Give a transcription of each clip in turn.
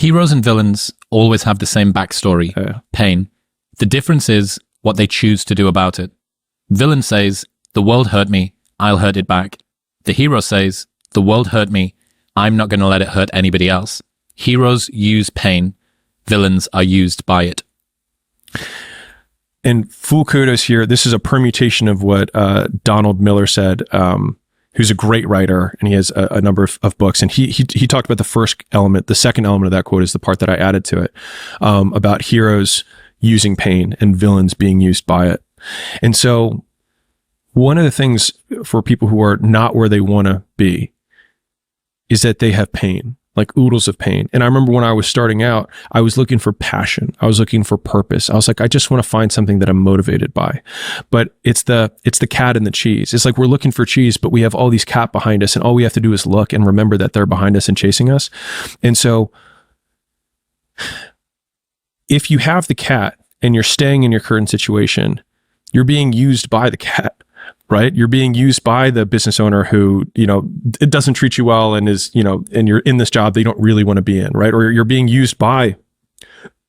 Heroes and villains always have the same backstory, pain. The difference is what they choose to do about it. Villain says, the world hurt me, I'll hurt it back. The hero says, the world hurt me, I'm not going to let it hurt anybody else. Heroes use pain, villains are used by it. And full kudos here. This is a permutation of what Donald Miller said, who's a great writer, and he has a number of books. And he talked about the first element. The second element of that quote is the part that I added to it, about heroes using pain and villains being used by it. And so one of the things for people who are not where they want to be is that they have pain, like oodles of pain. And I remember when I was starting out, I was looking for passion. I was looking for purpose. I was like, I just want to find something that I'm motivated by. But it's the cat and the cheese. It's like we're looking for cheese, but we have all these cat behind us, and all we have to do is look and remember that they're behind us and chasing us. And so if you have the cat and you're staying in your current situation, you're being used by the cat. Right? You're being used by the business owner who, it doesn't treat you well and is, and you're in this job that you don't really want to be in, right? Or you're being used by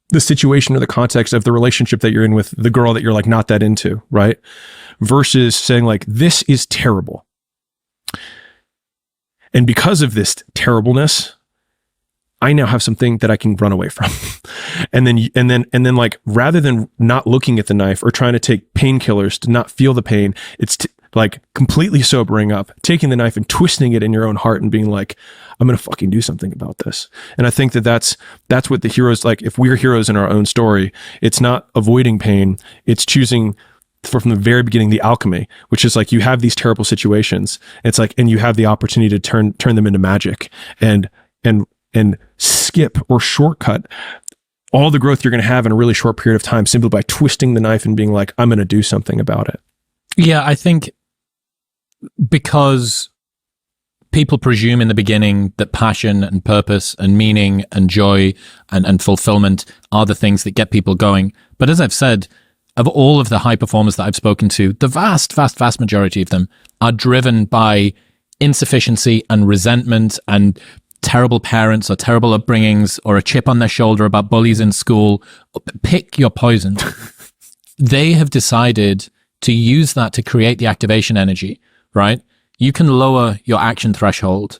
the situation or the context of the relationship that you're in with the girl that you're like not that into, right? Versus saying like, this is terrible. And because of this terribleness, I now have something that I can run away from. And then like, rather than not looking at the knife or trying to take painkillers to not feel the pain, it's like completely sobering up, taking the knife and twisting it in your own heart and being like, I'm going to fucking do something about this. And I think that that's what the heroes, like if we're heroes in our own story, it's not avoiding pain. It's choosing from the very beginning, the alchemy, which is like, you have these terrible situations. It's like, and you have the opportunity to turn them into magic and skip or shortcut all the growth you're going to have in a really short period of time simply by twisting the knife and being like, I'm going to do something about it. Yeah, I think because people presume in the beginning that passion and purpose and meaning and joy and fulfillment are the things that get people going. But as I've said, of all of the high performers that I've spoken to, the vast majority of them are driven by insufficiency and resentment and terrible parents or terrible upbringings or a chip on their shoulder about bullies in school. Pick your poison. They have decided to use that to create the activation energy, right? You can lower your action threshold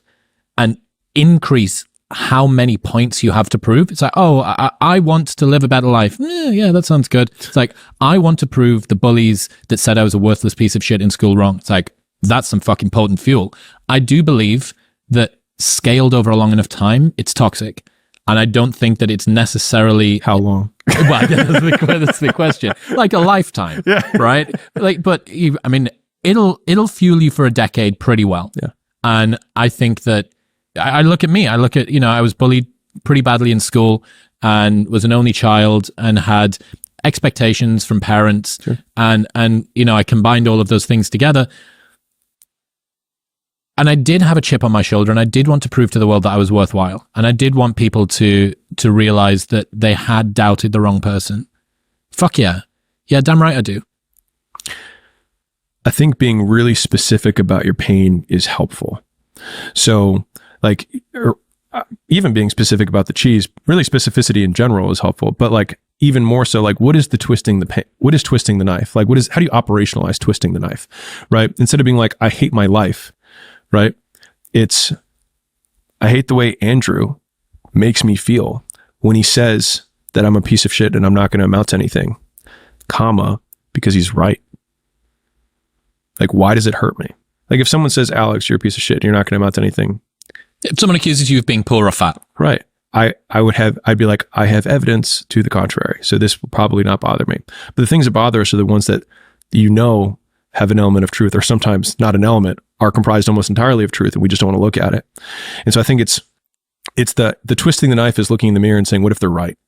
and increase how many points you have to prove. It's like, oh, I want to live a better life. Yeah, that sounds good. It's like, I want to prove the bullies that said I was a worthless piece of shit in school wrong. It's like, that's some fucking potent fuel. I do believe that scaled over a long enough time, it's toxic. And I don't think that it's necessarily... How long? Well, that's the question. Like a lifetime, yeah. Right? Like, but I mean, it'll fuel you for a decade pretty well. Yeah. And I think that I look at me. I look at, I was bullied pretty badly in school and was an only child and had expectations from parents. Sure. And I combined all of those things together. And I did have a chip on my shoulder, and I did want to prove to the world that I was worthwhile. And I did want people to realize that they had doubted the wrong person. Fuck yeah. Yeah, damn right I do. I think being really specific about your pain is helpful. So like, even being specific about the cheese, really specificity in general is helpful, but like even more so, like what is twisting the knife? Like how do you operationalize twisting the knife, right? Instead of being like, I hate my life, right? It's, I hate the way Andrew makes me feel when he says that I'm a piece of shit and I'm not going to amount to anything, comma, because he's right. Like, why does it hurt me? Like if someone says, Alex, you're a piece of shit and you're not going to amount to anything. If someone accuses you of being poor or fat. Right. I'd be like, I have evidence to the contrary. So this will probably not bother me. But the things that bother us are the ones that have an element of truth, or sometimes not an element, are comprised almost entirely of truth, and we just don't want to look at it. And so I think it's the twisting the knife is looking in the mirror and saying, what if they're right?